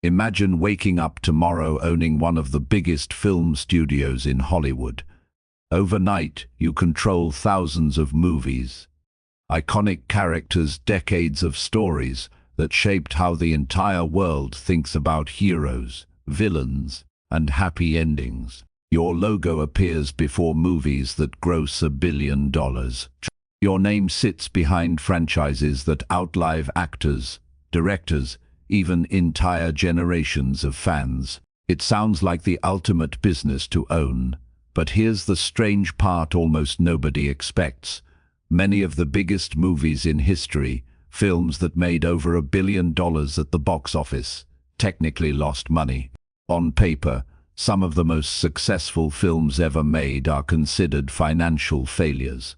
Imagine waking up tomorrow owning one of the biggest film studios in Hollywood. Overnight, you control thousands of movies, iconic characters, decades of stories that shaped how the entire world thinks about heroes, villains, and happy endings. Your logo appears before movies that gross $1 billion. Your name sits behind franchises that outlive actors, directors, even entire generations of fans. It sounds like the ultimate business to own, but here's the strange part almost nobody expects. Many of the biggest movies in history, films that made over $1 billion at the box office, technically lost money. On paper, some of the most successful films ever made are considered financial failures.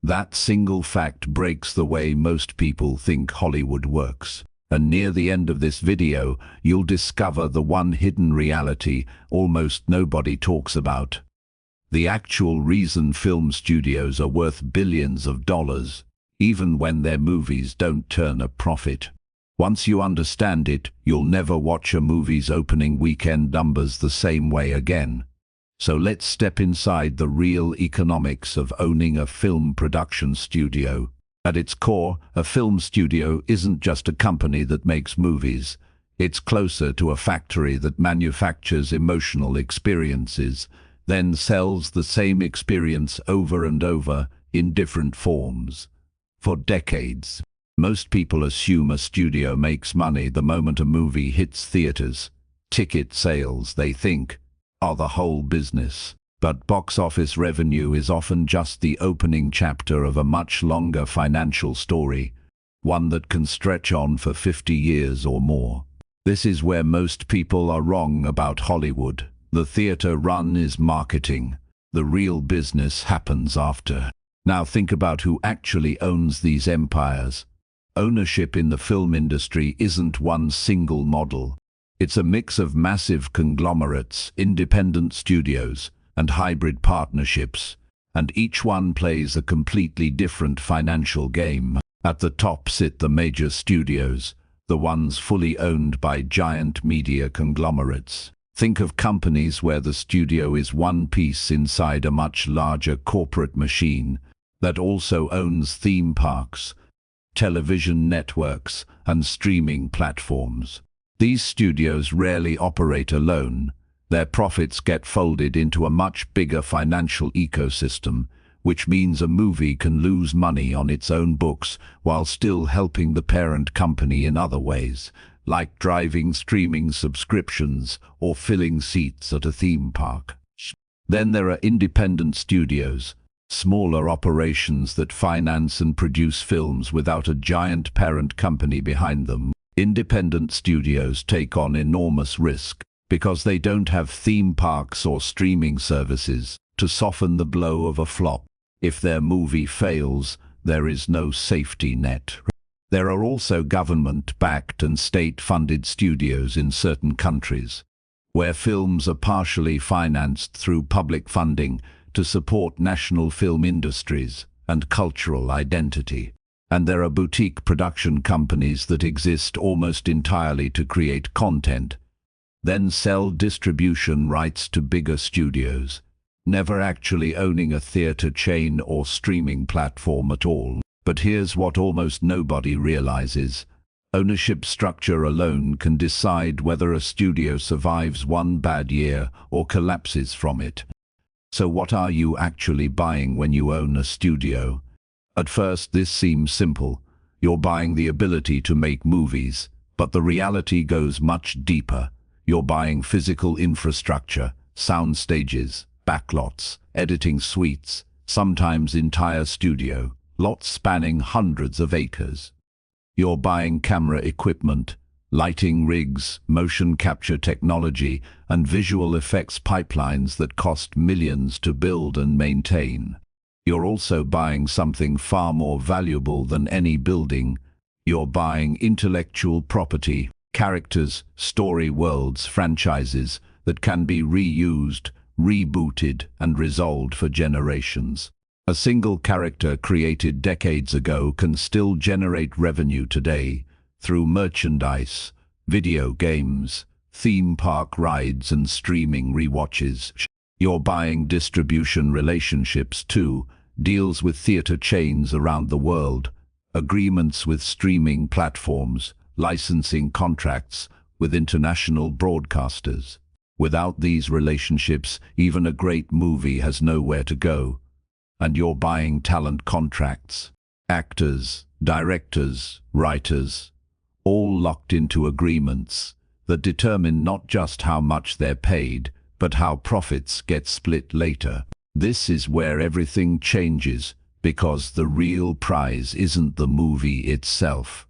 That single fact breaks the way most people think Hollywood works. And near the end of this video, you'll discover the one hidden reality almost nobody talks about. The actual reason film studios are worth billions of dollars, even when their movies don't turn a profit. Once you understand it, you'll never watch a movie's opening weekend numbers the same way again. So let's step inside the real economics of owning a film production studio. At its core, a film studio isn't just a company that makes movies. It's closer to a factory that manufactures emotional experiences, then sells the same experience over and over in different forms. For decades, most people assume a studio makes money the moment a movie hits theaters. Ticket sales, they think, are the whole business. But box office revenue is often just the opening chapter of a much longer financial story, one that can stretch on for 50 years or more. This is where most people are wrong about Hollywood. The theater run is marketing. The real business happens after. Now think about who actually owns these empires. Ownership in the film industry isn't one single model. It's a mix of massive conglomerates, independent studios, and hybrid partnerships, and each one plays a completely different financial game. At the top sit the major studios, the ones fully owned by giant media conglomerates. Think of companies where the studio is one piece inside a much larger corporate machine that also owns theme parks, television networks, and streaming platforms. These studios rarely operate alone. Their profits get folded into a much bigger financial ecosystem, which means a movie can lose money on its own books while still helping the parent company in other ways, like driving streaming subscriptions or filling seats at a theme park. Then there are independent studios, smaller operations that finance and produce films without a giant parent company behind them. Independent studios take on enormous risk because they don't have theme parks or streaming services to soften the blow of a flop. If their movie fails, there is no safety net. There are also government-backed and state-funded studios in certain countries, where films are partially financed through public funding to support national film industries and cultural identity. And there are boutique production companies that exist almost entirely to create content, then sell distribution rights to bigger studios, never actually owning a theater chain or streaming platform at all. But here's what almost nobody realizes. Ownership structure alone can decide whether a studio survives one bad year or collapses from it. So what are you actually buying when you own a studio? At first this seems simple. You're buying the ability to make movies, but the reality goes much deeper. You're buying physical infrastructure, sound stages, backlots, editing suites, sometimes entire studio, lots spanning hundreds of acres. You're buying camera equipment, lighting rigs, motion capture technology, and visual effects pipelines that cost millions to build and maintain. You're also buying something far more valuable than any building. You're buying intellectual property, characters, story worlds, franchises that can be reused, rebooted, and resolved for generations. A single character created decades ago can still generate revenue today through merchandise, video games, theme park rides and streaming rewatches. You're buying distribution relationships too, deals with theater chains around the world, agreements with streaming platforms, licensing contracts with international broadcasters. Without these relationships, even a great movie has nowhere to go. And you're buying talent contracts, actors, directors, writers, all locked into agreements that determine not just how much they're paid, but how profits get split later. This is where everything changes, because the real prize isn't the movie itself.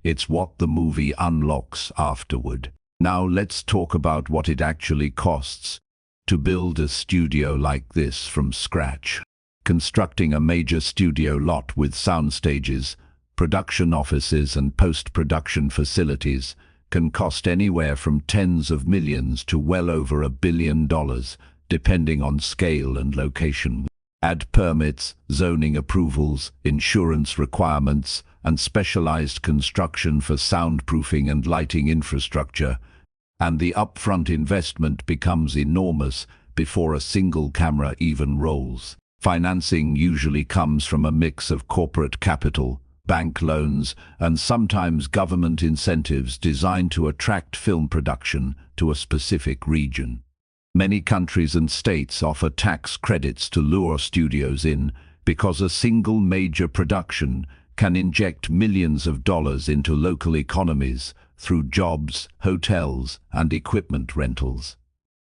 It's what the movie unlocks afterward. Now let's talk about what it actually costs to build a studio like this from scratch. Constructing a major studio lot with sound stages, production offices and post-production facilities can cost anywhere from tens of millions to well over $1 billion, depending on scale and location. Add permits, zoning approvals, insurance requirements, and specialized construction for soundproofing and lighting infrastructure, and the upfront investment becomes enormous before a single camera even rolls. Financing usually comes from a mix of corporate capital, bank loans, and sometimes government incentives designed to attract film production to a specific region. Many countries and states offer tax credits to lure studios in because a single major production can inject millions of dollars into local economies through jobs, hotels, and equipment rentals.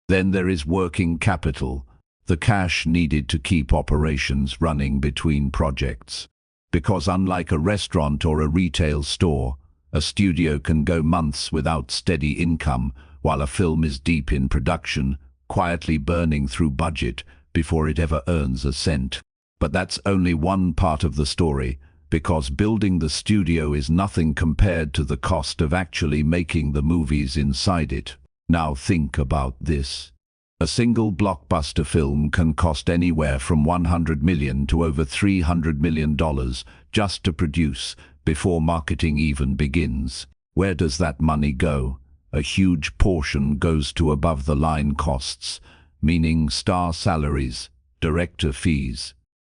Then there is working capital, the cash needed to keep operations running between projects. Because unlike a restaurant or a retail store, a studio can go months without steady income while a film is deep in production, quietly burning through budget before it ever earns a cent. But that's only one part of the story, because building the studio is nothing compared to the cost of actually making the movies inside it. Now think about this. A single blockbuster film can cost anywhere from $100 million to over $300 million just to produce before marketing even begins. Where does that money go? A huge portion goes to above-the-line costs, meaning star salaries, director fees,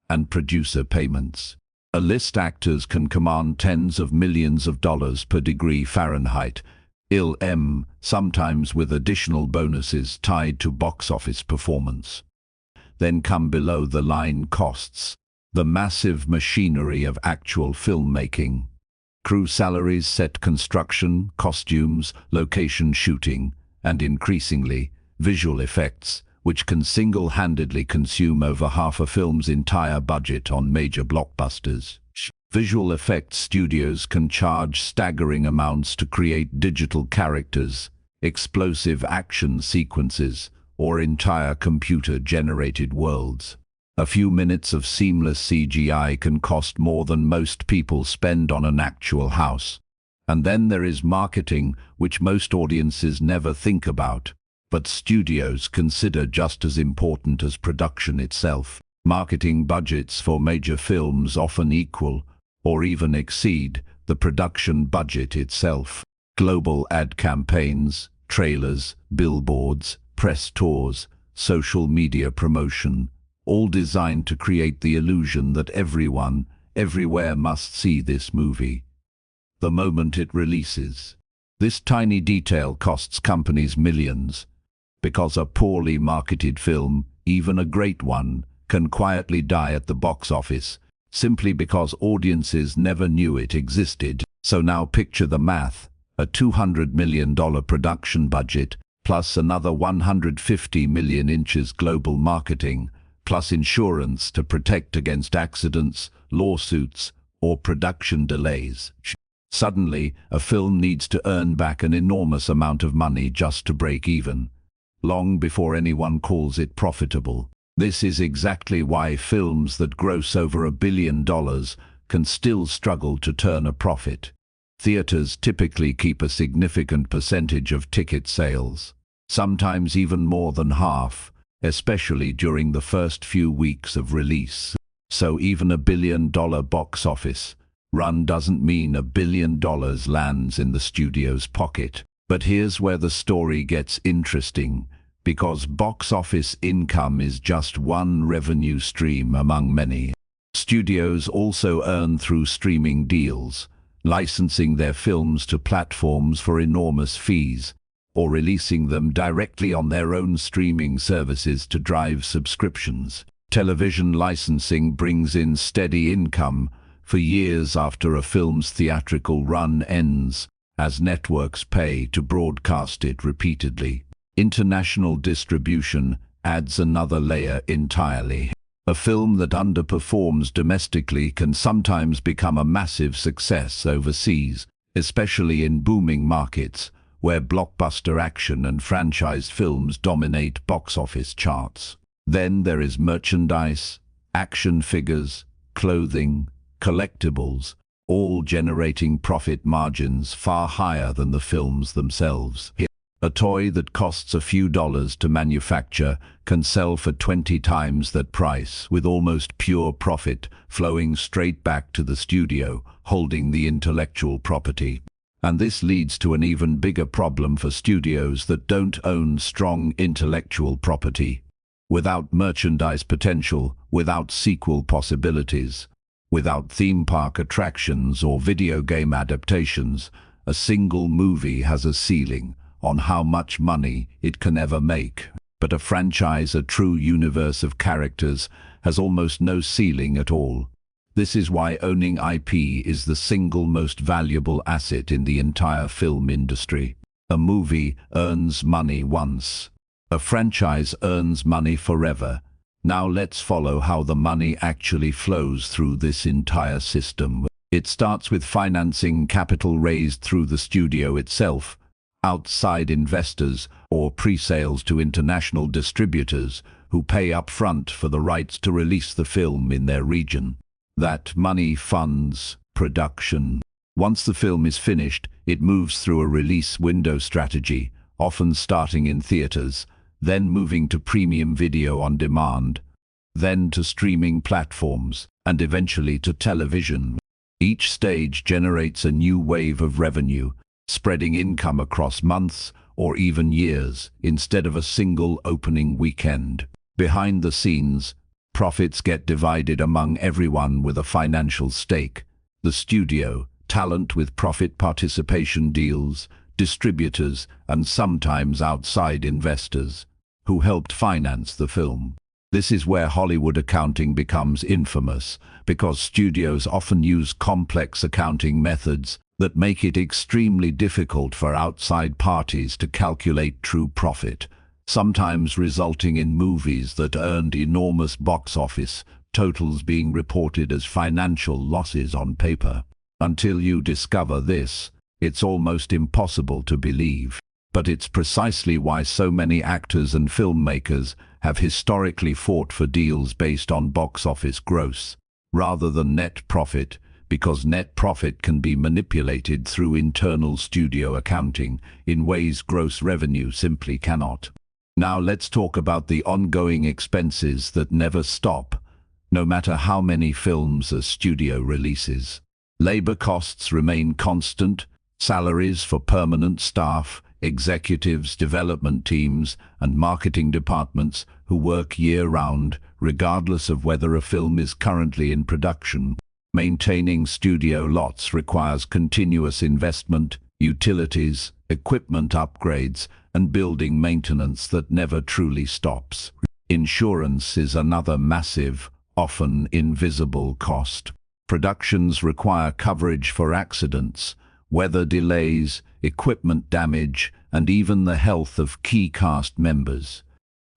and producer payments. A-list actors can command tens of millions of dollars per degree Fahrenheit, sometimes with additional bonuses tied to box office performance. Then come below-the-line costs, the massive machinery of actual filmmaking. Crew salaries, set construction, costumes, location shooting, and increasingly, visual effects, which can single-handedly consume over half a film's entire budget on major blockbusters. Visual effects studios can charge staggering amounts to create digital characters, explosive action sequences, or entire computer-generated worlds. A few minutes of seamless CGI can cost more than most people spend on an actual house. And then there is marketing, which most audiences never think about, but studios consider just as important as production itself. Marketing budgets for major films often equal or even exceed the production budget itself. Global ad campaigns, trailers, billboards, press tours, social media promotion, all designed to create the illusion that everyone, everywhere must see this movie the moment it releases. This tiny detail costs companies millions, because a poorly marketed film, even a great one, can quietly die at the box office, simply because audiences never knew it existed. So now picture the math: a $200 million production budget, plus another 150 million inches global marketing, plus insurance to protect against accidents, lawsuits, or production delays. Suddenly, a film needs to earn back an enormous amount of money just to break even, long before anyone calls it profitable. This is exactly why films that gross over $1 billion can still struggle to turn a profit. Theaters typically keep a significant percentage of ticket sales, sometimes even more than half, especially during the first few weeks of release. So even $1 billion box office run doesn't mean $1 billion lands in the studio's pocket. But here's where the story gets interesting, because box office income is just one revenue stream among many. Studios also earn through streaming deals, licensing their films to platforms for enormous fees, or releasing them directly on their own streaming services to drive subscriptions. Television licensing brings in steady income for years after a film's theatrical run ends, as networks pay to broadcast it repeatedly. International distribution adds another layer entirely. A film that underperforms domestically can sometimes become a massive success overseas, especially in booming markets, where blockbuster action and franchise films dominate box office charts. Then there is merchandise, action figures, clothing, collectibles, all generating profit margins far higher than the films themselves. A toy that costs a few dollars to manufacture can sell for 20 times that price, with almost pure profit flowing straight back to the studio, holding the intellectual property. And this leads to an even bigger problem for studios that don't own strong intellectual property. Without merchandise potential, without sequel possibilities, without theme park attractions or video game adaptations, a single movie has a ceiling on how much money it can ever make. But a franchise, a true universe of characters, has almost no ceiling at all. This is why owning IP is the single most valuable asset in the entire film industry. A movie earns money once. A franchise earns money forever. Now let's follow how the money actually flows through this entire system. It starts with financing, capital raised through the studio itself, outside investors, or pre-sales to international distributors who pay up front for the rights to release the film in their region. That money funds production. Once the film is finished, it moves through a release window strategy, often starting in theaters, then moving to premium video on demand, then to streaming platforms, and eventually to television. Each stage generates a new wave of revenue, spreading income across months or even years instead of a single opening weekend. Behind the scenes, profits get divided among everyone with a financial stake: the studio, talent with profit participation deals, distributors, and sometimes outside investors who helped finance the film. This is where Hollywood accounting becomes infamous, because studios often use complex accounting methods that make it extremely difficult for outside parties to calculate true profit, sometimes resulting in movies that earned enormous box office totals being reported as financial losses on paper. Until you discover this, it's almost impossible to believe. But it's precisely why so many actors and filmmakers have historically fought for deals based on box office gross, rather than net profit, because net profit can be manipulated through internal studio accounting in ways gross revenue simply cannot. Now let's talk about the ongoing expenses that never stop, no matter how many films a studio releases. Labor costs remain constant, salaries for permanent staff, executives, development teams, and marketing departments who work year-round, regardless of whether a film is currently in production. Maintaining studio lots requires continuous investment, utilities, equipment upgrades, and building maintenance that never truly stops. Insurance is another massive, often invisible cost. Productions require coverage for accidents, weather delays, equipment damage, and even the health of key cast members.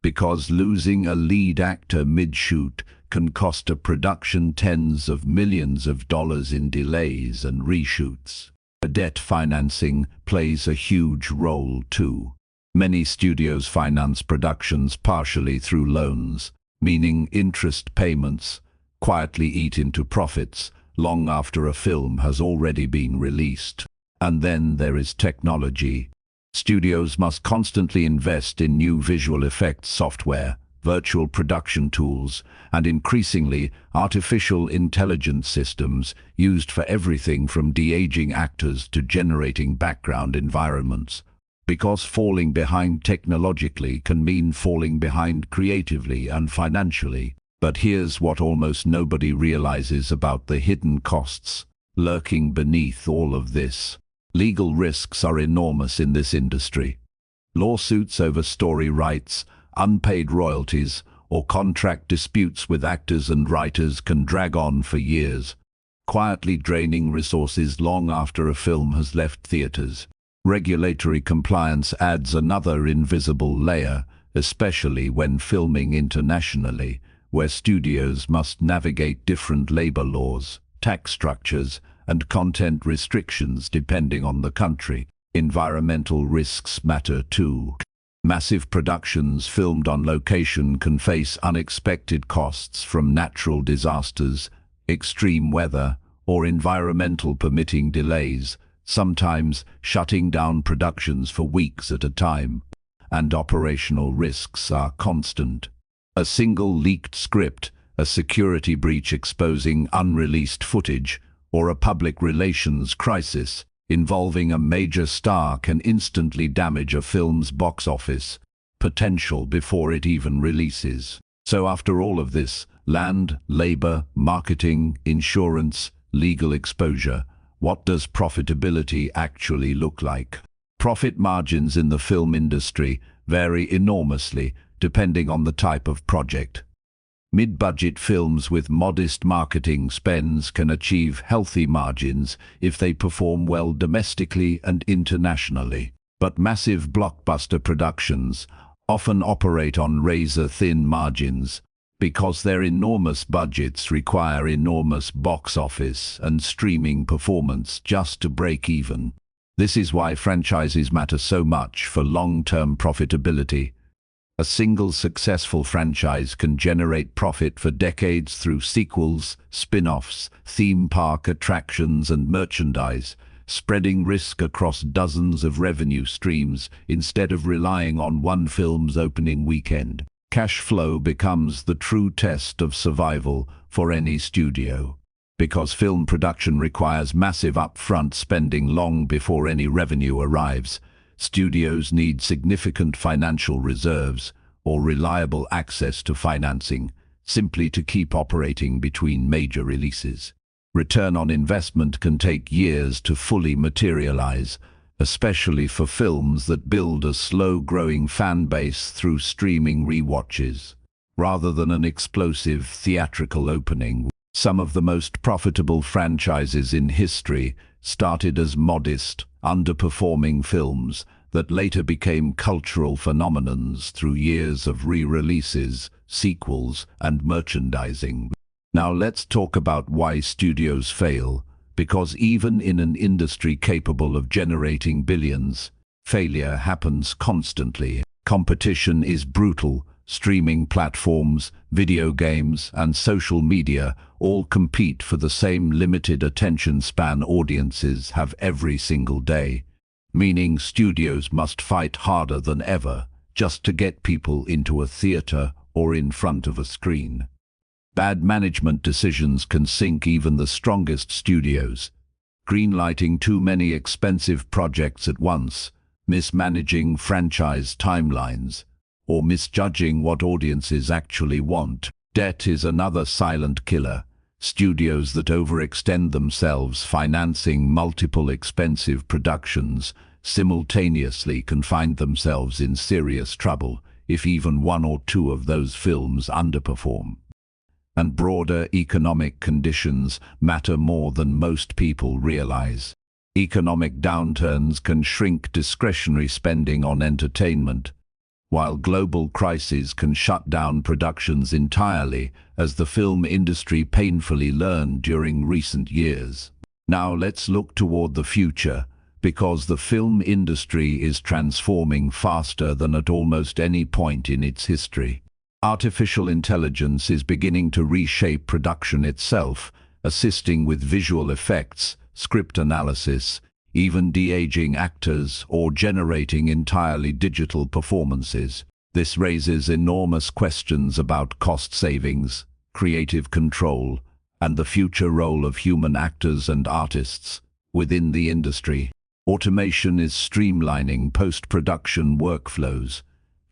Because losing a lead actor mid-shoot can cost a production tens of millions of dollars in delays and reshoots. Debt financing plays a huge role too. Many studios finance productions partially through loans, meaning interest payments quietly eat into profits long after a film has already been released. And then there is technology. Studios must constantly invest in new visual effects software, virtual production tools, and increasingly artificial intelligence systems used for everything from de-aging actors to generating background environments. Because falling behind technologically can mean falling behind creatively and financially. But here's what almost nobody realizes about the hidden costs lurking beneath all of this. Legal risks are enormous in this industry. Lawsuits over story rights, unpaid royalties, or contract disputes with actors and writers can drag on for years, quietly draining resources long after a film has left theaters. Regulatory compliance adds another invisible layer, especially when filming internationally, where studios must navigate different labor laws, tax structures, and content restrictions depending on the country. Environmental risks matter too. Massive productions filmed on location can face unexpected costs from natural disasters, extreme weather, or environmental permitting delays, sometimes shutting down productions for weeks at a time. And operational risks are constant. A single leaked script, a security breach exposing unreleased footage, or a public relations crisis involving a major star can instantly damage a film's box office potential before it even releases. So after all of this, land, labor, marketing, insurance, legal exposure, what does profitability actually look like? Profit margins in the film industry vary enormously depending on the type of project. Mid-budget films with modest marketing spends can achieve healthy margins if they perform well domestically and internationally. But massive blockbuster productions often operate on razor-thin margins because their enormous budgets require enormous box office and streaming performance just to break even. This is why franchises matter so much for long-term profitability. A single successful franchise can generate profit for decades through sequels, spin-offs, theme park attractions, and merchandise, spreading risk across dozens of revenue streams instead of relying on one film's opening weekend. Cash flow becomes the true test of survival for any studio. Because film production requires massive upfront spending long before any revenue arrives, studios need significant financial reserves or reliable access to financing simply to keep operating between major releases. Return on investment can take years to fully materialize, especially for films that build a slow-growing fan base through streaming rewatches, rather than an explosive theatrical opening. Some of the most profitable franchises in history started as modest, underperforming films that later became cultural phenomenons through years of re-releases, sequels, and merchandising. Now let's talk about why studios fail, because even in an industry capable of generating billions, failure happens constantly. Competition is brutal. Streaming platforms, video games, and social media all compete for the same limited attention span audiences have every single day, meaning studios must fight harder than ever just to get people into a theater or in front of a screen. Bad management decisions can sink even the strongest studios. Greenlighting too many expensive projects at once, mismanaging franchise timelines, or misjudging what audiences actually want. Debt is another silent killer. Studios that overextend themselves financing multiple expensive productions simultaneously can find themselves in serious trouble if even one or two of those films underperform. And broader economic conditions matter more than most people realize. Economic downturns can shrink discretionary spending on entertainment, while global crises can shut down productions entirely, as the film industry painfully learned during recent years. Now let's look toward the future, because the film industry is transforming faster than at almost any point in its history. Artificial intelligence is beginning to reshape production itself, assisting with visual effects, script analysis, even de-aging actors or generating entirely digital performances. This raises enormous questions about cost savings, creative control, and the future role of human actors and artists within the industry. Automation is streamlining post-production workflows,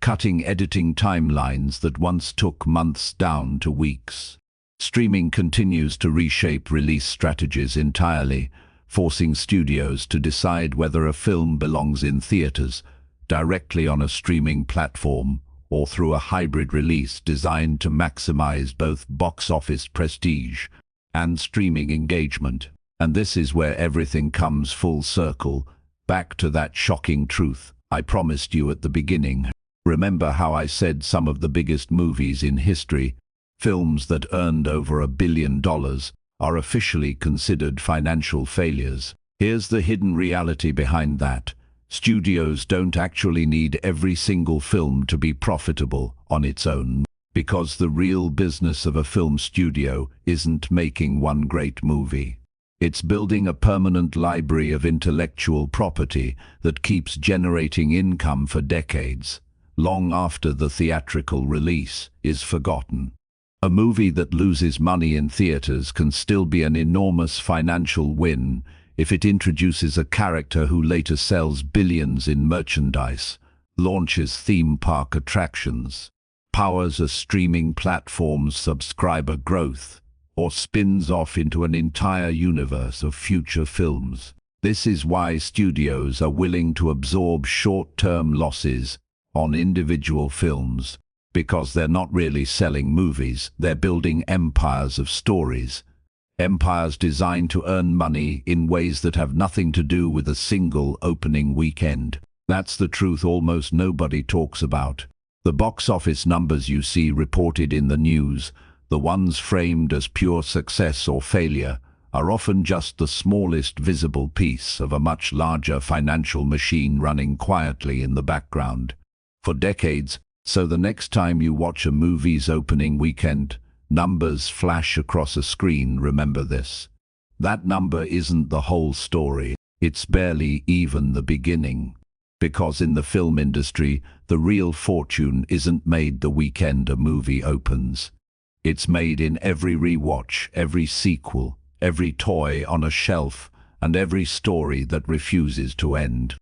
cutting editing timelines that once took months down to weeks. Streaming continues to reshape release strategies entirely, forcing studios to decide whether a film belongs in theaters, directly on a streaming platform, or through a hybrid release designed to maximize both box office prestige and streaming engagement. And this is where everything comes full circle, back to that shocking truth I promised you at the beginning. Remember how I said some of the biggest movies in history, films that earned over $1 billion, are officially considered financial failures? Here's the hidden reality behind that. Studios don't actually need every single film to be profitable on its own, because the real business of a film studio isn't making one great movie. It's building a permanent library of intellectual property that keeps generating income for decades, long after the theatrical release is forgotten. A movie that loses money in theaters can still be an enormous financial win if it introduces a character who later sells billions in merchandise, launches theme park attractions, powers a streaming platform's subscriber growth, or spins off into an entire universe of future films. This is why studios are willing to absorb short-term losses on individual films, because they're not really selling movies, they're building empires of stories. Empires designed to earn money in ways that have nothing to do with a single opening weekend. That's the truth almost nobody talks about. The box office numbers you see reported in the news, the ones framed as pure success or failure, are often just the smallest visible piece of a much larger financial machine running quietly in the background for decades. So the next time you watch a movie's opening weekend, numbers flash across a screen, remember this. That number isn't the whole story. It's barely even the beginning. Because in the film industry, the real fortune isn't made the weekend a movie opens. It's made in every rewatch, every sequel, every toy on a shelf, and every story that refuses to end.